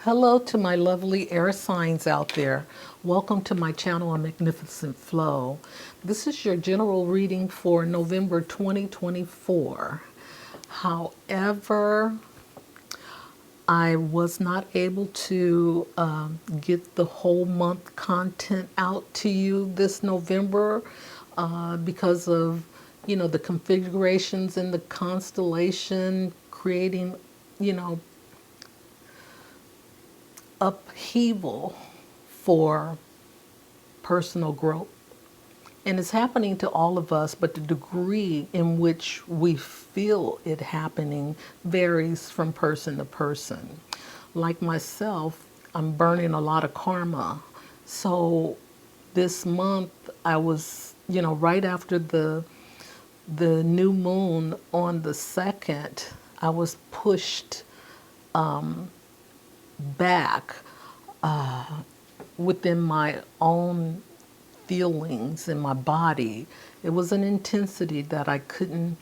Hello to my lovely air signs out there. Welcome to my channel on Magnificent Flow. This is your general reading for November 2024. However, I was not able to get the whole month content out to you this November because of, the configurations in the constellation creating, you know, upheaval for personal growth. And it's happening to all of us, but the degree in which we feel it happening varies from person to person. Like myself, I'm burning a lot of karma. So this month I was, right after the new moon on the 2nd, I was pushed back within my own feelings in my body. It was an intensity that I couldn't,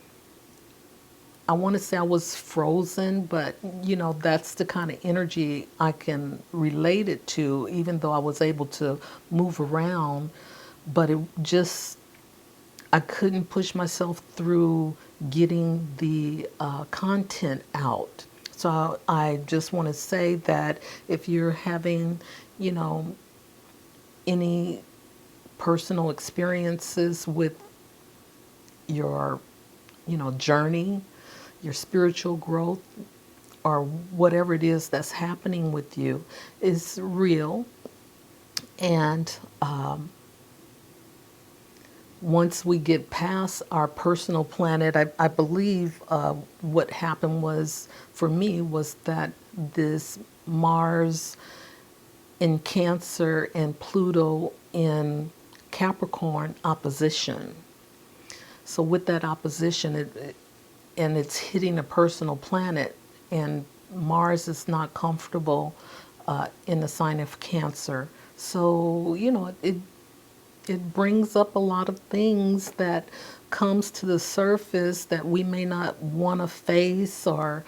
I want to say I was frozen, but that's the kind of energy I can relate it to, even though I was able to move around. But it just, I couldn't push myself through getting the content out. So I just want to say that if you're having, you know, any personal experiences with your, journey, your spiritual growth, or whatever it is that's happening with you is real. And once we get past our personal planet, I believe what happened was, for me, was that this Mars in Cancer and Pluto in Capricorn opposition. So with that opposition, and it's hitting a personal planet, and Mars is not comfortable in the sign of Cancer. So, it brings up a lot of things that comes to the surface that we may not want to face, or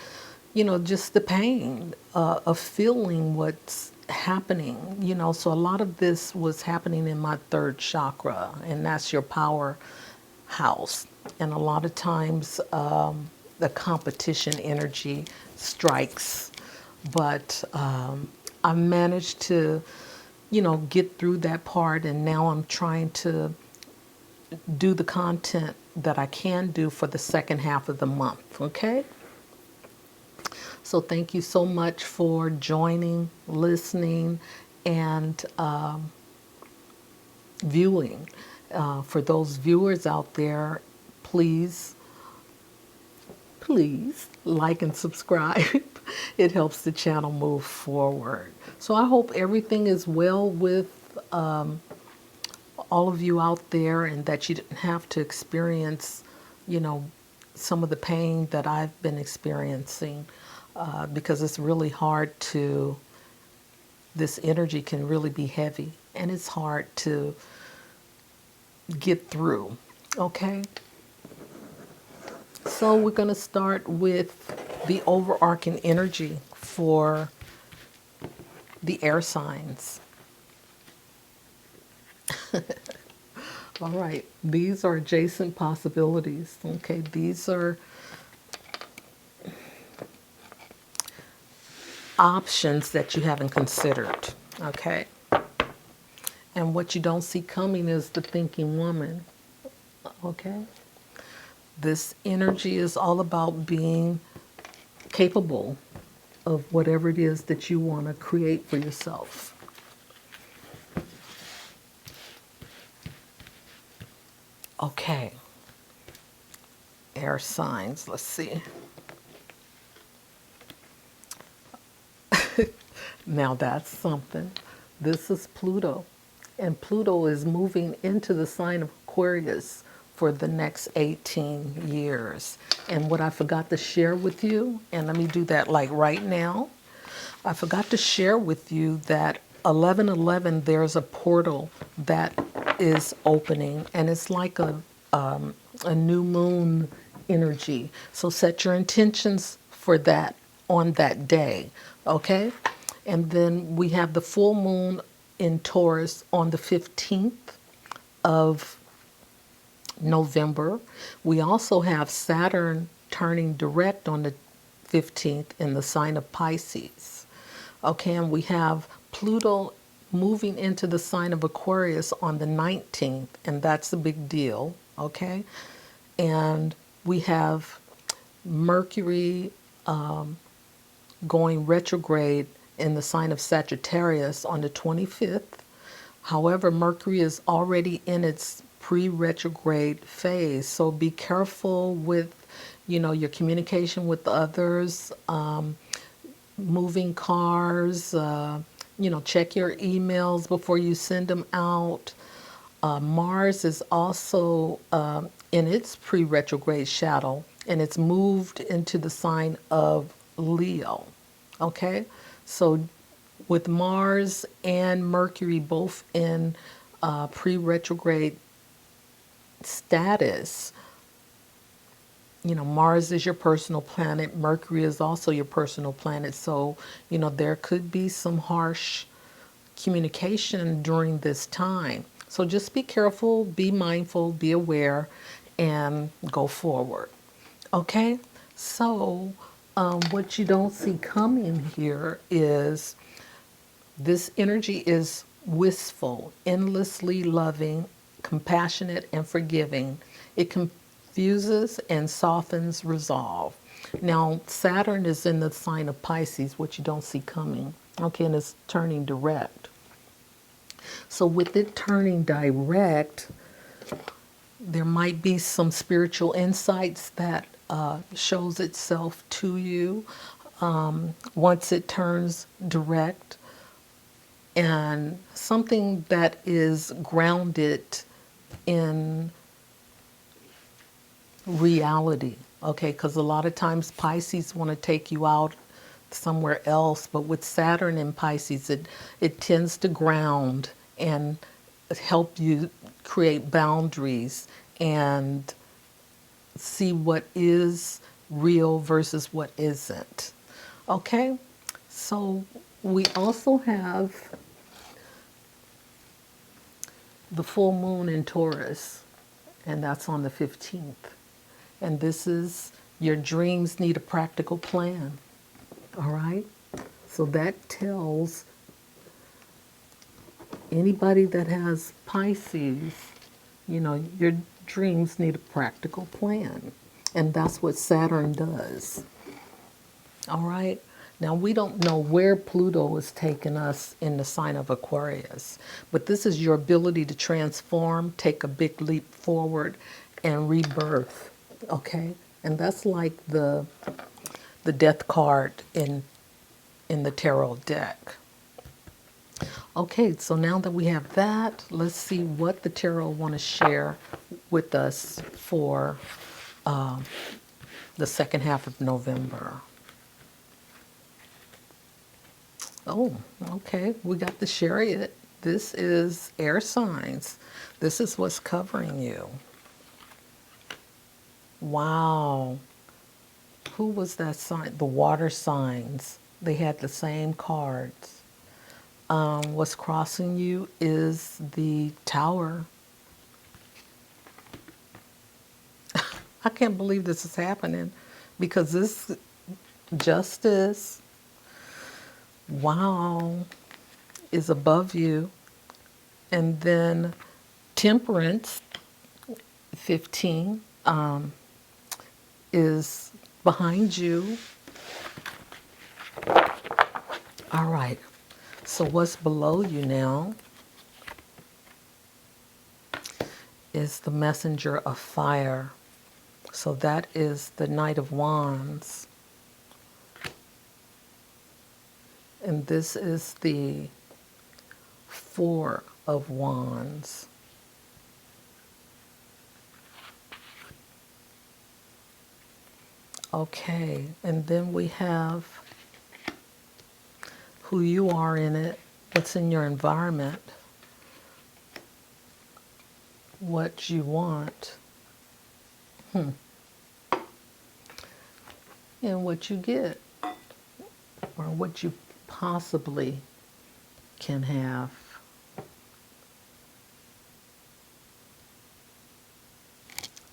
just the pain of feeling what's happening. So a lot of this was happening in my third chakra, and that's your power house. And a lot of times the competition energy strikes, but I managed to get through that part, and now I'm trying to do the content that I can do for the second half of the month, okay? So thank you so much for joining, listening, and viewing. For those viewers out there, please, please like and subscribe. It helps the channel move forward. So I hope everything is well with all of you out there, and that you didn't have to experience, some of the pain that I've been experiencing, because it's really hard to, this energy can really be heavy, and it's hard to get through. Okay? So we're going to start with the overarching energy for the air signs. All right, these are adjacent possibilities. Okay, these are options that you haven't considered. Okay, and what you don't see coming is the thinking woman. Okay, this energy is all about being capable of whatever it is that you want to create for yourself. Okay, air signs, let's see. Now that's something. This is Pluto, and Pluto is moving into the sign of Aquarius for the next 18 years. And what I forgot to share with you, and let me do that like right now. I forgot to share with you that 1111, there's a portal that is opening, and it's like a new moon energy. So set your intentions for that on that day, okay? And then we have the full moon in Taurus on the 15th of November. We also have Saturn turning direct on the 15th in the sign of Pisces. Okay, and we have Pluto moving into the sign of Aquarius on the 19th, and that's a big deal. Okay, and we have Mercury going retrograde in the sign of Sagittarius on the 25th. However, Mercury is already in its pre-retrograde phase, so be careful with, your communication with others, moving cars, check your emails before you send them out. Mars is also in its pre-retrograde shadow, and it's moved into the sign of Leo. Okay, so with Mars and Mercury both in pre-retrograde status, Mars is your personal planet. Mercury is also your personal planet. So, there could be some harsh communication during this time. So just be careful, be mindful, be aware, and go forward. Okay? So, what you don't see coming here is this energy is wistful, endlessly loving, compassionate, and forgiving. It confuses and softens resolve. Now, Saturn is in the sign of Pisces, which you don't see coming. Okay, and it's turning direct. So, with it turning direct, there might be some spiritual insights that shows itself to you once it turns direct, and something that is grounded in reality. Okay, because a lot of times Pisces want to take you out somewhere else, but with Saturn in Pisces, it tends to ground and help you create boundaries and see what is real versus what isn't. Okay, so we also have the full moon in Taurus, and that's on the 15th. And this is your dreams need a practical plan. All right? So that tells anybody that has Pisces, your dreams need a practical plan. And that's what Saturn does. All right? Now, we don't know where Pluto is taking us in the sign of Aquarius, but this is your ability to transform, take a big leap forward, and rebirth. Okay? And that's like the death card in the tarot deck. Okay, so now that we have that, let's see what the tarot want to share with us for the second half of November. Oh, okay, we got the Chariot. This is air signs. This is what's covering you. Wow. Who was that sign? The water signs. They had the same cards. What's crossing you is the Tower. I can't believe this is happening because this Justice, wow, is above you. And then Temperance, 15, is behind you. All right. So what's below you now is the Messenger of Fire. So that is the Knight of Wands. And this is the Four of Wands. Okay, and then we have who you are in it, what's in your environment, what you want, and what you get, or what you possibly can have.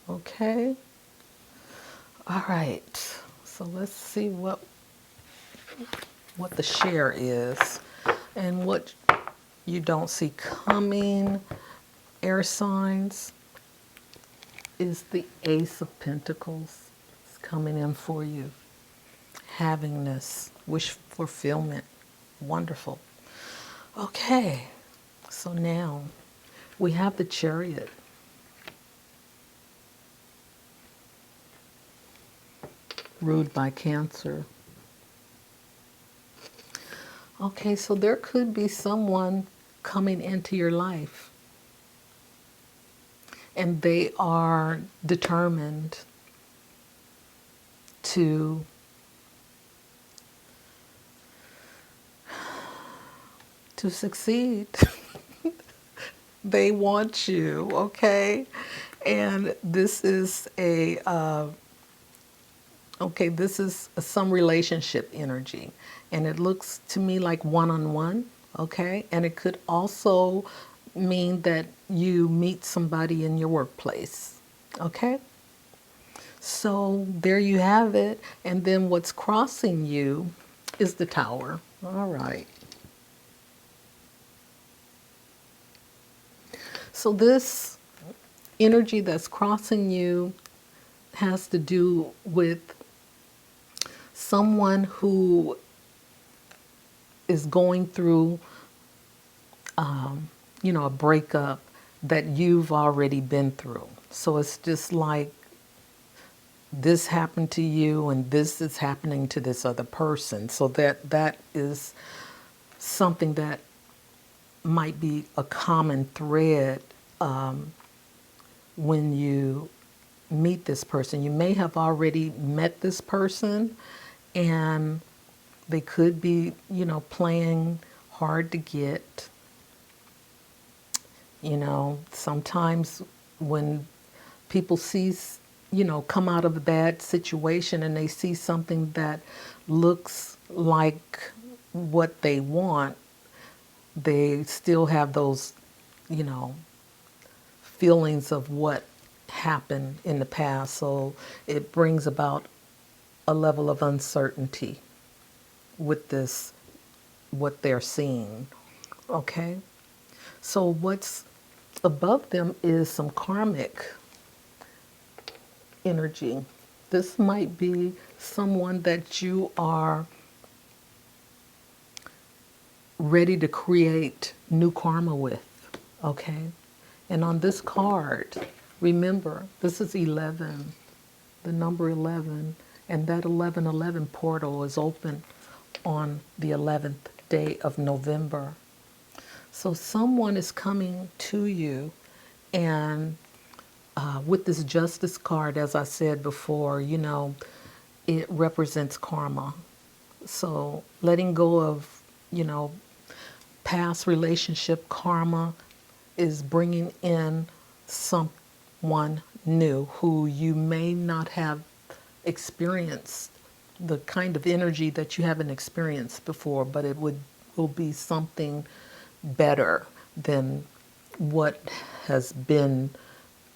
Okay. All right. So let's see what the share is and what you don't see coming. Air signs is the Ace of Pentacles. It's coming in for you. Havingness, wish fulfillment. Wonderful. Okay. So now we have the Chariot. Ruled by Cancer. Okay, so there could be someone coming into your life and they are determined to succeed. They want you, okay? And this is this is some relationship energy. And it looks to me like one-on-one, okay? And it could also mean that you meet somebody in your workplace, okay? So there you have it. And then what's crossing you is the Tower. All right. So this energy that's crossing you has to do with someone who is going through, a breakup that you've already been through. So it's just like this happened to you and this is happening to this other person. So that is something that might be a common thread when you meet this person. You may have already met this person and they could be, playing hard to get. Sometimes when people see, come out of a bad situation and they see something that looks like what they want, they still have those, feelings of what happened in the past. So it brings about a level of uncertainty with this, what they're seeing. Okay? So what's above them is some karmic energy. This might be someone that you are ready to create new karma with. Okay? And on this card, remember, this is 11, the number 11, and that 1111 portal is open on the 11th day of November. So someone is coming to you, and with this Justice card, as I said before, it represents karma. So letting go of, past relationship karma is bringing in someone new who you may not have experienced the kind of energy that you haven't experienced before, but it will be something better than what has been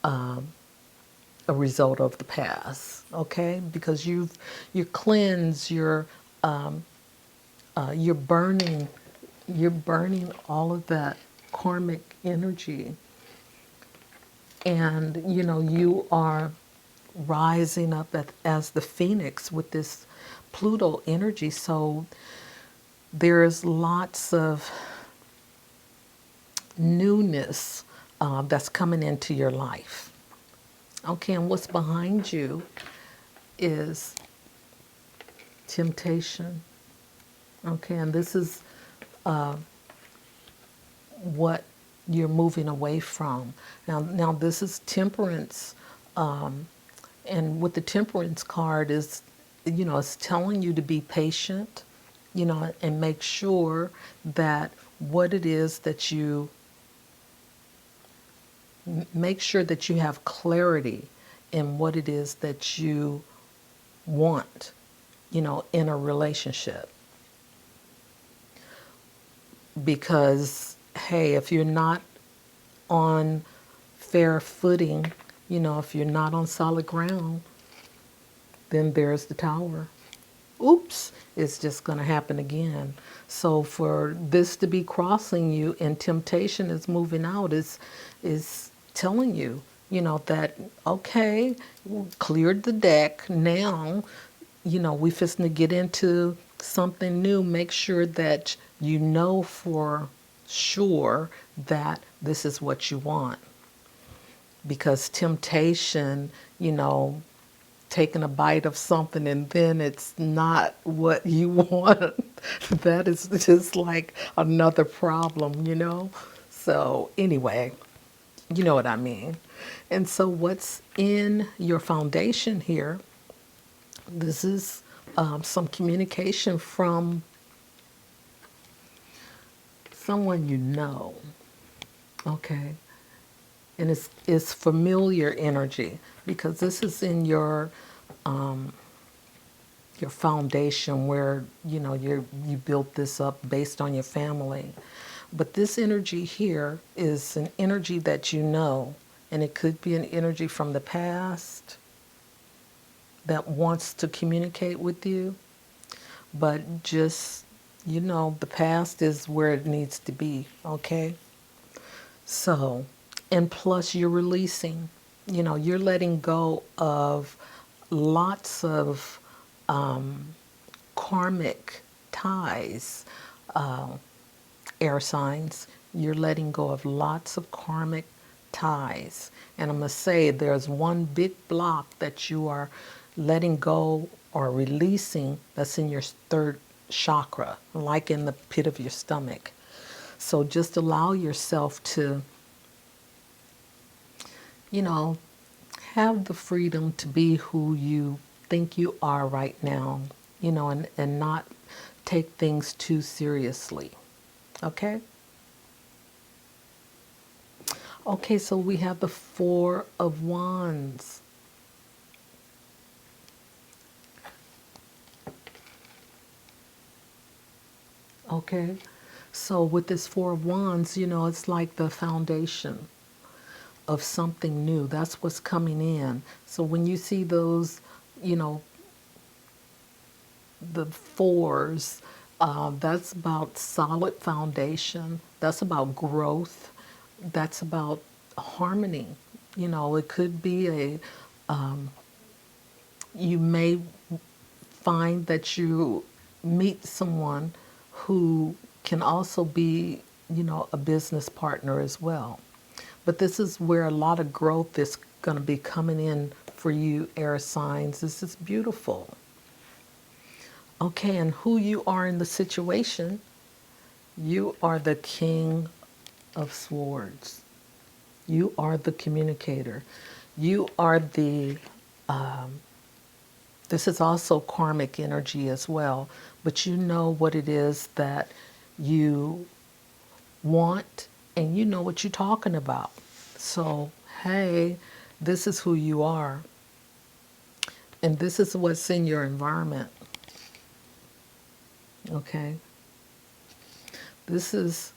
a result of the past. Okay, because you're cleansed, you're burning all of that karmic energy, and you are rising up as the phoenix with this Pluto energy. So there's lots of newness that's coming into your life. Okay, and what's behind you is temptation. Okay, and this is what you're moving away from. Now this is temperance, and with the temperance card is, it's telling you to be patient, and make sure that what it is that you make sure that you have clarity in what it is that you want, in a relationship. because, hey, if you're not on fair footing, if you're not on solid ground, then there's the tower. Oops, it's just going to happen again. So for this to be crossing you and temptation is moving out, is telling you, that okay, cleared the deck. Now, we fixing to get into something new. Make sure that you know for sure that this is what you want. Because temptation, taking a bite of something and then it's not what you want, that is just like another problem. So, anyway, you know what I mean. And so, what's in your foundation here? This is some communication from someone you know, okay? And it's familiar energy because this is in your foundation where you built this up based on your family. But this energy here is an energy that you know, and it could be an energy from the past that wants to communicate with you, but just the past is where it needs to be, okay? So, and plus you're releasing, you're letting go of lots of karmic ties, air signs. You're letting go of lots of karmic ties. And I'm going to say there's one big block that you are letting go or releasing that's in your third chakra, like in the pit of your stomach. So just allow yourself to, you know, have the freedom to be who you think you are right now, and not take things too seriously. Okay? Okay, so we have the Four of Wands. Okay? So with this Four of Wands, it's like the foundation of something new. That's what's coming in. So when you see those, you know, the fours, that's about solid foundation. That's about growth. That's about harmony. It could be you may find that you meet someone who can also be, a business partner as well. But this is where a lot of growth is going to be coming in for you, air signs. This is beautiful. Okay, and who you are in the situation, you are the King of Swords. You are the communicator. You are this is also karmic energy as well, but you know what it is that you want and you know what you're talking about. So, hey, this is who you are. And this is what's in your environment. Okay? This is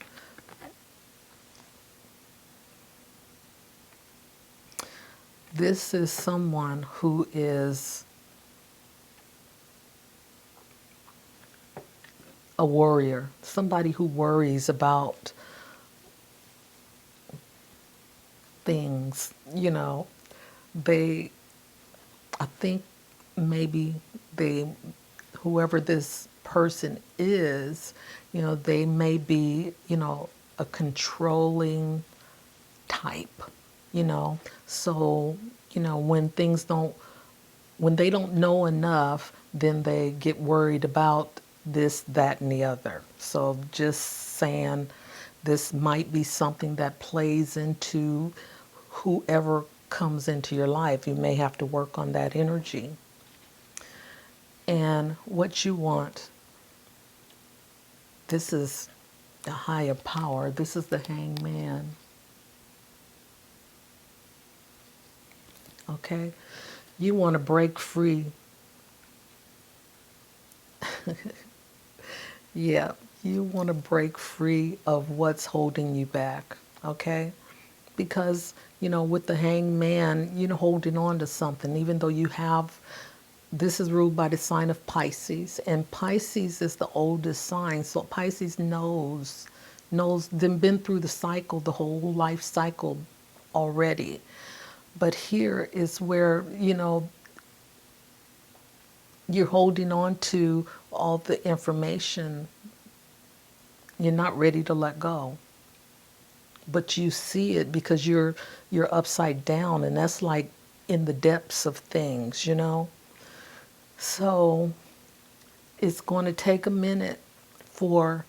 someone who is a worrier, somebody who worries about things, they, I think maybe they, whoever this person is, they may be, a controlling type, so, when they don't know enough, then they get worried about this, that, and the other. So just saying this might be something that plays into whoever comes into your life. You may have to work on that energy. And what you want, this is the higher power. This is the hangman. Okay? You want to break free. Yeah, You want to break free of what's holding you back, okay? Because, with the hangman, holding on to something, even though you have, this is ruled by the sign of Pisces, and Pisces is the oldest sign. So Pisces knows them, been through the cycle, the whole life cycle already. But here is where, you're holding on to all the information. You're not ready to let go. But you see it because you're upside down, and that's like in the depths of things. So it's going to take a minute for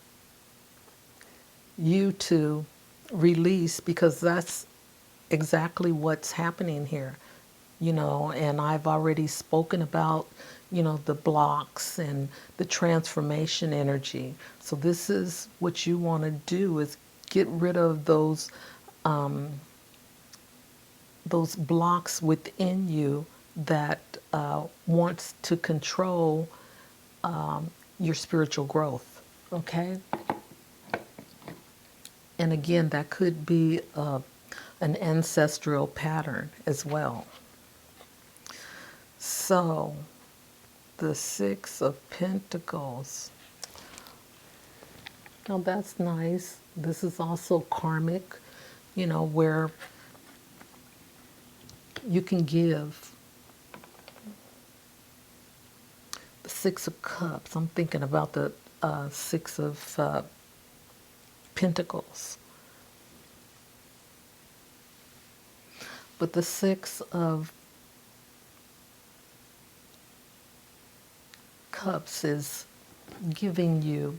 you to release, because that's exactly what's happening here. And I've already spoken about, the blocks and the transformation energy. So this is what you want to do, is get rid of those blocks within you that wants to control your spiritual growth. Okay. And again, that could be an ancestral pattern as well. So, the Six of Pentacles. Now that's nice. This is also karmic, where you can give. The Six of Cups. I'm thinking about the Six of Pentacles. But the Six of Cups is giving you,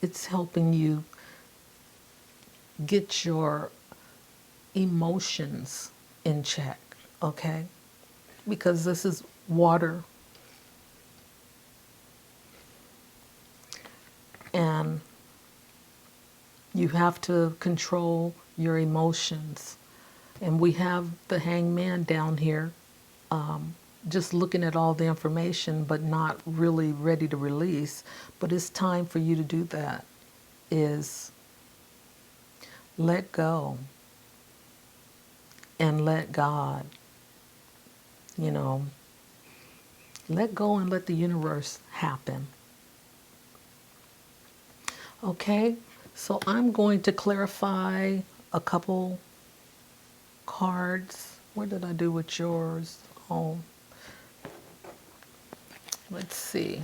it's helping you get your emotions in check, okay? Because this is water. And you have to control your emotions. And we have the hangman down here, just looking at all the information, but not really ready to release. But it's time for you to do that, is let go and let God, let go and let the universe happen. Okay, so I'm going to clarify a couple cards. What did I do with yours? Oh, let's see.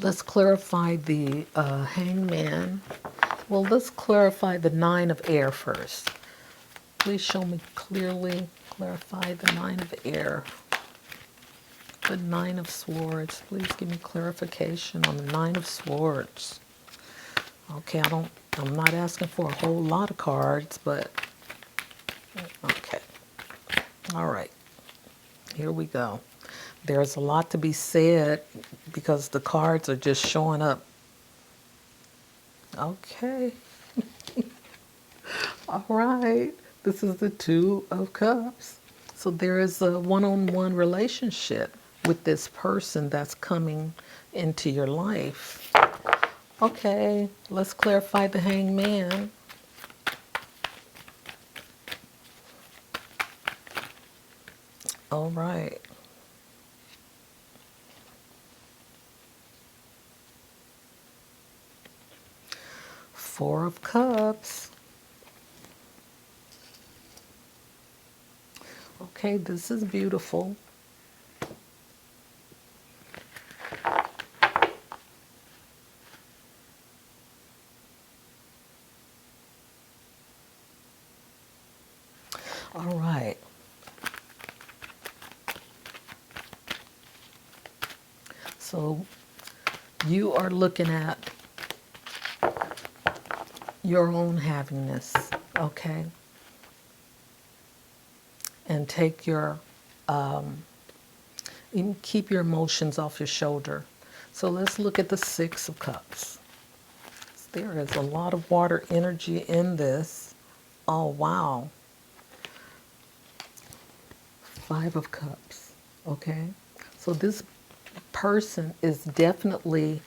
Let's clarify the hangman. Well, let's clarify the Nine of Air first. Please show me clearly. Clarify the Nine of Air. The Nine of Swords. Please give me clarification on the Nine of Swords. Okay, I'm not asking for a whole lot of cards, but okay. All right. Here we go. There's a lot to be said because the cards are just showing up. Okay. All right. This is the Two of Cups. So there is a one-on-one relationship with this person that's coming into your life. Okay, let's clarify the hangman. All right. Four of Cups. Okay, this is beautiful. All right. So you are looking at your own happiness, okay? And take your, keep your emotions off your shoulder. So let's look at the Six of Cups. There is a lot of water energy in this. Oh, wow. Five of Cups. Okay? So this person is definitely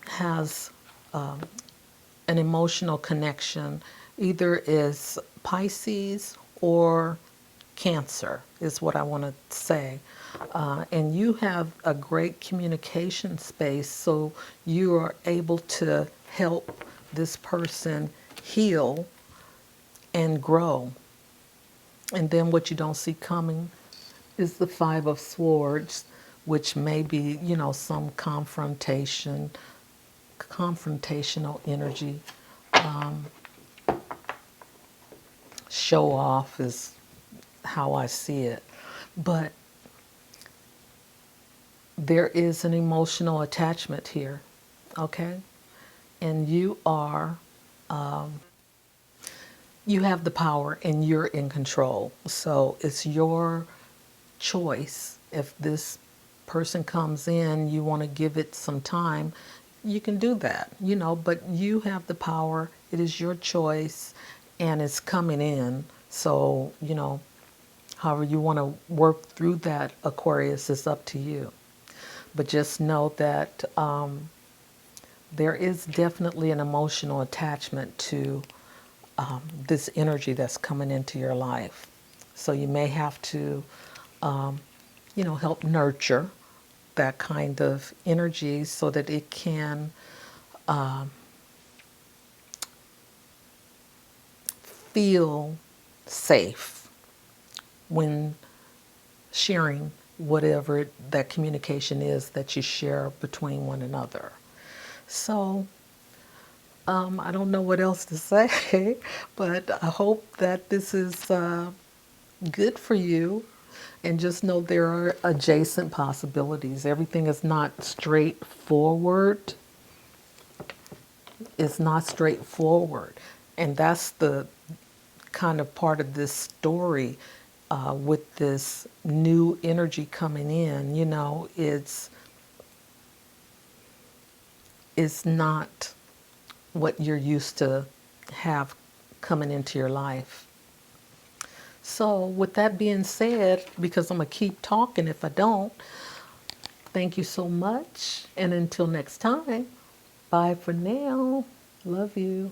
has an emotional connection, either is Pisces or Cancer, is what I want to say. And you have a great communication space, so you are able to help this person heal and grow. And then what you don't see coming is the Five of Swords, which may be, some confrontational energy. Show off is how I see it. But there is an emotional attachment here, okay? And you have the power and you're in control. So it's your choice. If this person comes in, you want to give it some time, you can do that, but you have the power. It is your choice and it's coming in. So, however you want to work through that, Aquarius, is up to you. But just know that there is definitely an emotional attachment to this energy that's coming into your life. So you may have to, help nurture that kind of energy so that it can feel safe when sharing whatever that communication is that you share between one another. So I don't know what else to say, but I hope that this is good for you. And just know there are adjacent possibilities. Everything is not straightforward. It's not straightforward. And that's the kind of part of this story with this new energy coming in. It's not what you're used to have coming into your life. So, with that being said, because I'm going to keep talking if I don't, thank you so much. And until next time, bye for now. Love you.